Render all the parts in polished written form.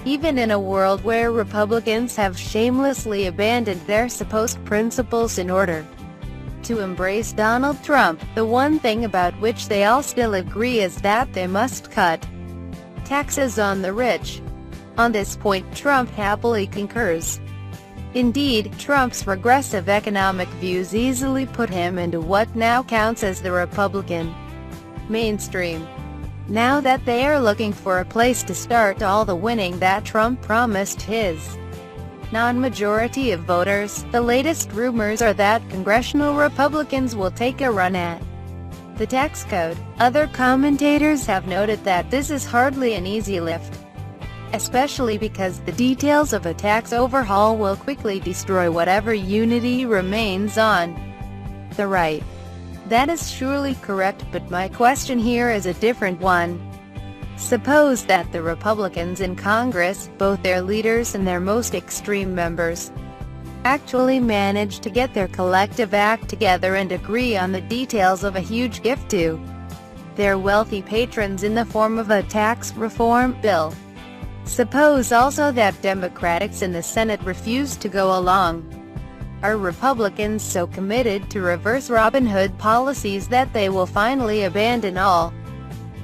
Even in a world where Republicans have shamelessly abandoned their supposed principles in order to embrace Donald Trump, the one thing about which they all still agree is that they must cut taxes on the rich. On this point, Trump happily concurs. Indeed, Trump's regressive economic views easily put him into what now counts as the Republican mainstream. Now that they are looking for a place to start all the winning that Trump promised his non-majority of voters, the latest rumors are that congressional Republicans will take a run at the tax code. Other commentators have noted that this is hardly an easy lift, especially because the details of a tax overhaul will quickly destroy whatever unity remains on the right. That is surely correct, but my question here is a different one. Suppose that the Republicans in Congress, both their leaders and their most extreme members, actually manage to get their collective act together and agree on the details of a huge gift to their wealthy patrons in the form of a tax reform bill. Suppose also that Democrats in the Senate refuse to go along. Are Republicans so committed to reverse Robin Hood policies that they will finally abandon all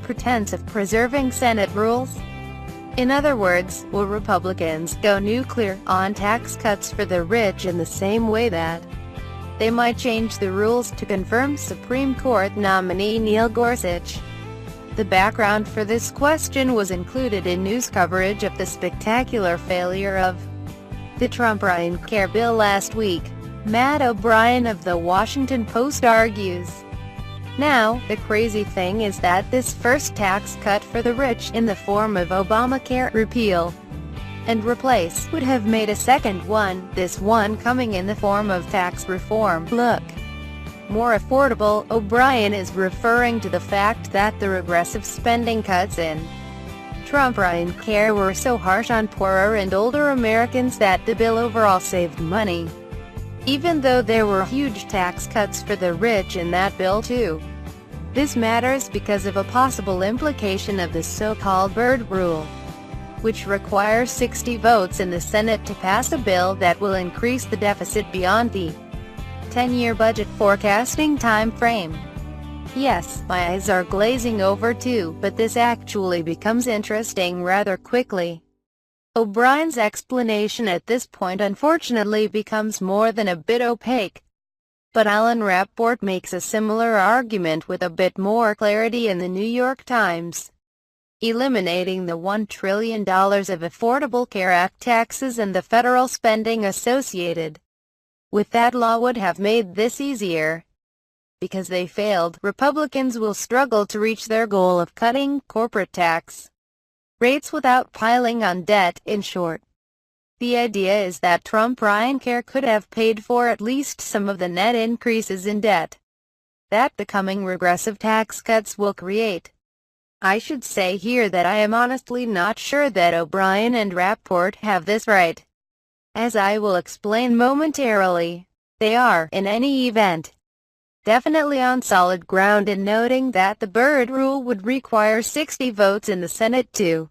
pretense of preserving Senate rules? In other words, will Republicans go nuclear on tax cuts for the rich in the same way that they might change the rules to confirm Supreme Court nominee Neil Gorsuch? The background for this question was included in news coverage of the spectacular failure of the Trump-Ryan Care bill last week. Matt O'Brien of The Washington Post argues, "Now, the crazy thing is that this first tax cut for the rich in the form of Obamacare repeal and replace would have made a second one, this one coming in the form of tax reform, look more affordable." O'Brien is referring to the fact that the regressive spending cuts in Trump-Ryan Care were so harsh on poorer and older Americans that the bill overall saved money, even though there were huge tax cuts for the rich in that bill too. This matters because of a possible implication of the so-called Byrd Rule, which requires 60 votes in the Senate to pass a bill that will increase the deficit beyond the 10-year budget forecasting time frame. Yes, my eyes are glazing over too, but this actually becomes interesting rather quickly. O'Brien's explanation at this point unfortunately becomes more than a bit opaque. But Alan Rappaport makes a similar argument with a bit more clarity in the New York Times. Eliminating the $1 trillion of Affordable Care Act taxes and the federal spending associated with that law would have made this easier. Because they failed, Republicans will struggle to reach their goal of cutting corporate tax rates without piling on debt. In short, the idea is that Trump-Ryan Care could have paid for at least some of the net increases in debt that the coming regressive tax cuts will create. I should say here that I am honestly not sure that O'Brien and Rappaport have this right. As I will explain momentarily, they are, in any event, definitely on solid ground in noting that the Byrd Rule would require 60 votes in the Senate to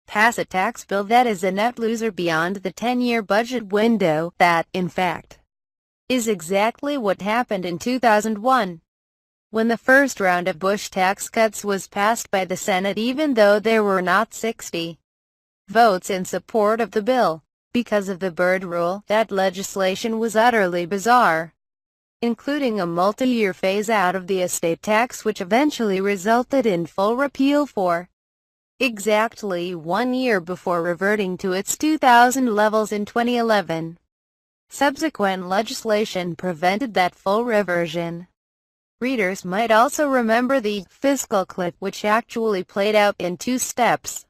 pass a tax bill that is a net loser beyond the 10-year budget window. That, in fact, is exactly what happened in 2001. When the first round of Bush tax cuts was passed by the Senate, even though there were not 60 votes in support of the bill. Because of the Byrd Rule, that legislation was utterly bizarre, including a multi-year phase-out of the estate tax which eventually resulted in full repeal for exactly 1 year before reverting to its 2000 levels in 2011. Subsequent legislation prevented that full reversion. Readers might also remember the fiscal cliff, which actually played out in 2 steps.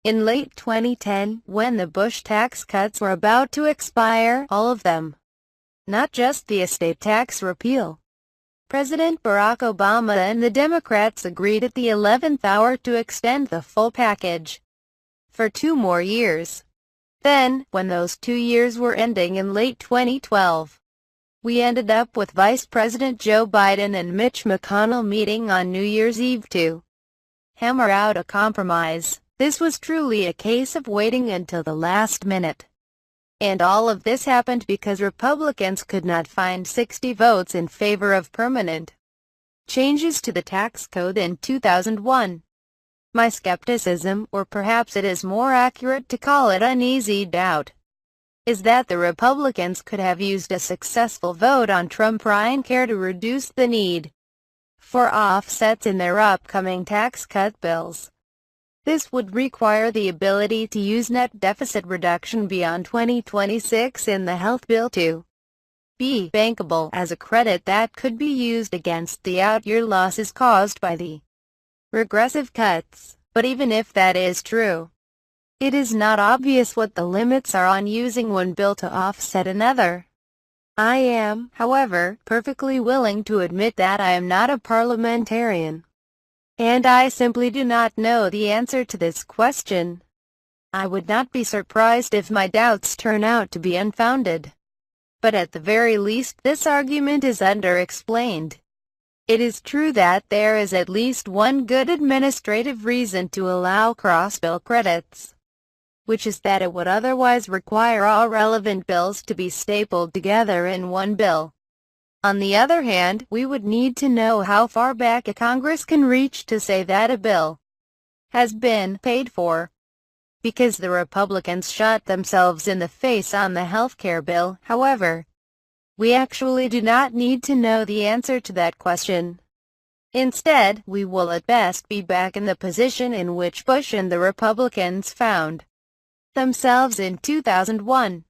In late 2010, when the Bush tax cuts were about to expire, all of them, not just the estate tax repeal, President Barack Obama and the Democrats agreed at the 11th hour to extend the full package for 2 more years. Then, when those 2 years were ending in late 2012, we ended up with Vice President Joe Biden and Mitch McConnell meeting on New Year's Eve to hammer out a compromise. This was truly a case of waiting until the last minute. And all of this happened because Republicans could not find 60 votes in favor of permanent changes to the tax code in 2001. My skepticism, or perhaps it is more accurate to call it uneasy doubt, is that the Republicans could have used a successful vote on Trump-Ryan care to reduce the need for offsets in their upcoming tax cut bills. This would require the ability to use net deficit reduction beyond 2026 in the health bill to be bankable as a credit that could be used against the out-year losses caused by the regressive cuts. But even if that is true, it is not obvious what the limits are on using one bill to offset another. I am, however, perfectly willing to admit that I am not a parliamentarian, and I simply do not know the answer to this question. I would not be surprised if my doubts turn out to be unfounded. But at the very least this argument is underexplained. It is true that there is at least one good administrative reason to allow cross-bill credits, which is that it would otherwise require all relevant bills to be stapled together in one bill. On the other hand, we would need to know how far back a Congress can reach to say that a bill has been paid for. Because the Republicans shot themselves in the face on the healthcare bill, however, we actually do not need to know the answer to that question. Instead, we will at best be back in the position in which Bush and the Republicans found themselves in 2001.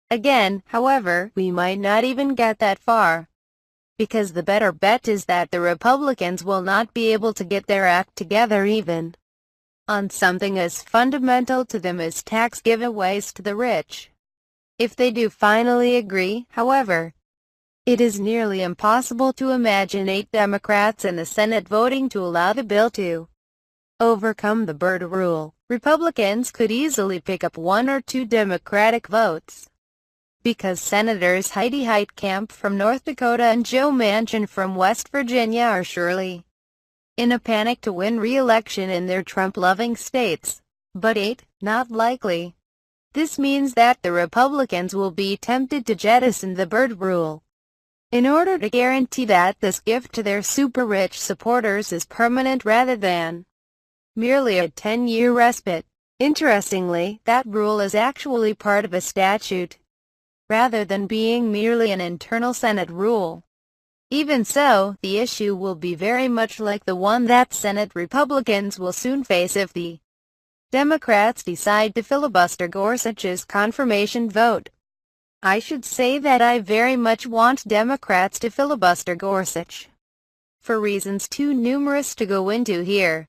Again, however, we might not even get that far, because the better bet is that the Republicans will not be able to get their act together even on something as fundamental to them as tax giveaways to the rich. If they do finally agree, however, it is nearly impossible to imagine 8 Democrats in the Senate voting to allow the bill to overcome the Byrd rule. Republicans could easily pick up 1 or 2 Democratic votes, because Senators Heidi Heitkamp from North Dakota and Joe Manchin from West Virginia are surely in a panic to win re-election in their Trump-loving states. But 8, not likely. This means that the Republicans will be tempted to jettison the Byrd rule in order to guarantee that this gift to their super-rich supporters is permanent rather than merely a 10-year respite. Interestingly, that rule is actually part of a statute, rather than being merely an internal Senate rule. Even so, the issue will be very much like the one that Senate Republicans will soon face if the Democrats decide to filibuster Gorsuch's confirmation vote. I should say that I very much want Democrats to filibuster Gorsuch, for reasons too numerous to go into here.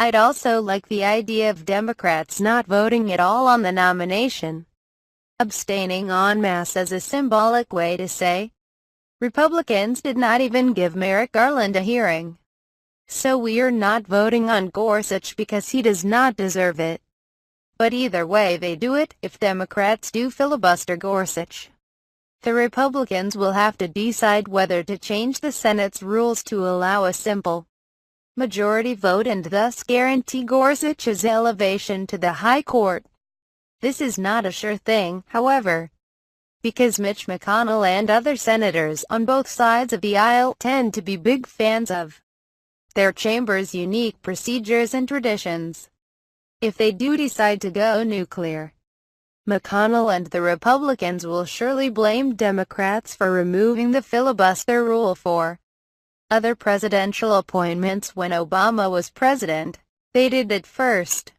I'd also like the idea of Democrats not voting at all on the nomination, abstaining en masse as a symbolic way to say, Republicans did not even give Merrick Garland a hearing, so we're not voting on Gorsuch because he does not deserve it. But either way they do it, if Democrats do filibuster Gorsuch, the Republicans will have to decide whether to change the Senate's rules to allow a simple majority vote and thus guarantee Gorsuch's elevation to the High Court. This is not a sure thing, however, because Mitch McConnell and other senators on both sides of the aisle tend to be big fans of their chamber's unique procedures and traditions. If they do decide to go nuclear, McConnell and the Republicans will surely blame Democrats for removing the filibuster rule for other presidential appointments when Obama was president. They did it first.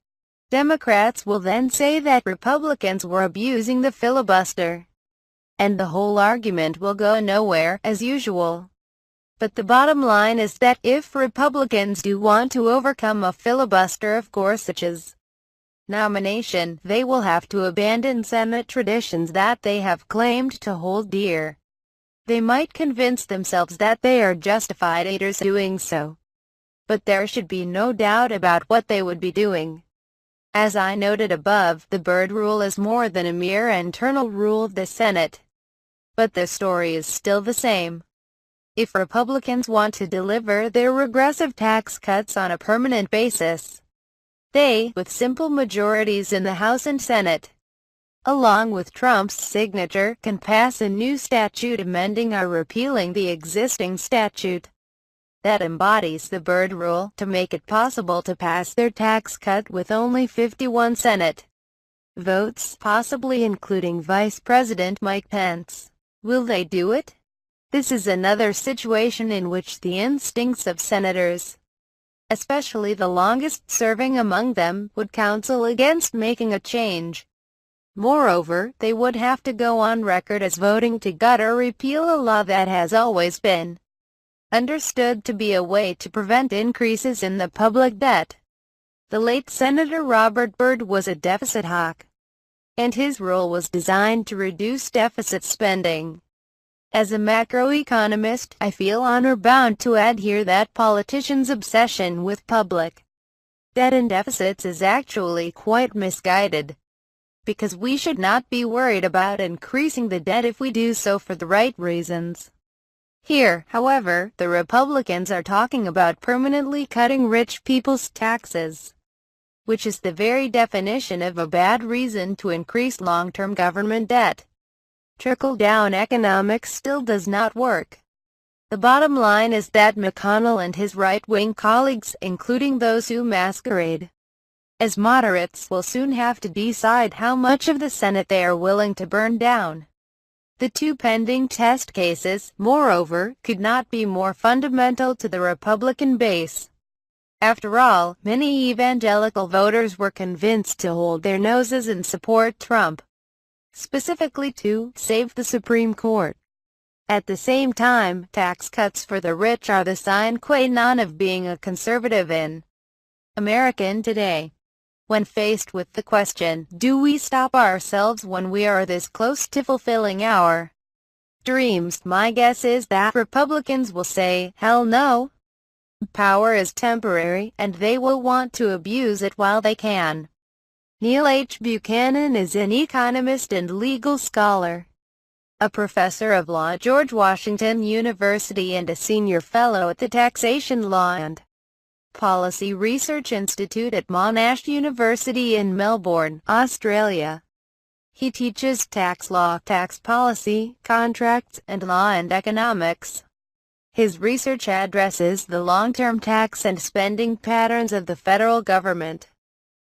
Democrats will then say that Republicans were abusing the filibuster, and the whole argument will go nowhere, as usual. But the bottom line is that if Republicans do want to overcome a filibuster of Gorsuch's nomination, they will have to abandon Senate traditions that they have claimed to hold dear. They might convince themselves that they are justified in doing so, but there should be no doubt about what they would be doing. As I noted above, the Byrd rule is more than a mere internal rule of the Senate. But the story is still the same. If Republicans want to deliver their regressive tax cuts on a permanent basis, They, with simple majorities in the House and Senate, along with Trump's signature, can pass a new statute amending or repealing the existing statute that embodies the Byrd Rule, to make it possible to pass their tax cut with only 51 Senate votes, possibly including Vice President Mike Pence. Will they do it? This is another situation in which the instincts of senators, especially the longest-serving among them, would counsel against making a change. Moreover, they would have to go on record as voting to gut or repeal a law that has always been understood to be a way to prevent increases in the public debt. The late Senator Robert Byrd was a deficit hawk, and his rule was designed to reduce deficit spending. As a macroeconomist, I feel honor-bound to add here that politicians' obsession with public debt and deficits is actually quite misguided, because we should not be worried about increasing the debt if we do so for the right reasons. Here, however, the Republicans are talking about permanently cutting rich people's taxes, which is the very definition of a bad reason to increase long-term government debt. Trickle-down economics still does not work. The bottom line is that McConnell and his right-wing colleagues, including those who masquerade as moderates, will soon have to decide how much of the Senate they are willing to burn down. The two pending test cases, moreover, could not be more fundamental to the Republican base. After all, many evangelical voters were convinced to hold their noses and support Trump, specifically to save the Supreme Court. At the same time, tax cuts for the rich are the sine qua non of being a conservative in American today. When faced with the question, do we stop ourselves when we are this close to fulfilling our dreams, my guess is that Republicans will say, hell no. Power is temporary, and they will want to abuse it while they can. Neil H. Buchanan is an economist and legal scholar, a professor of law at George Washington University and a senior fellow at the Taxation Law and Policy Research Institute at Monash University in Melbourne, Australia. He teaches tax law, tax policy, contracts, and law and economics. His research addresses the long-term tax and spending patterns of the federal government,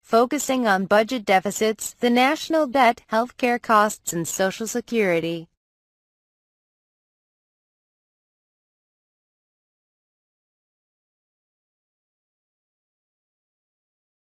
focusing on budget deficits, the national debt, healthcare costs, and Social Security.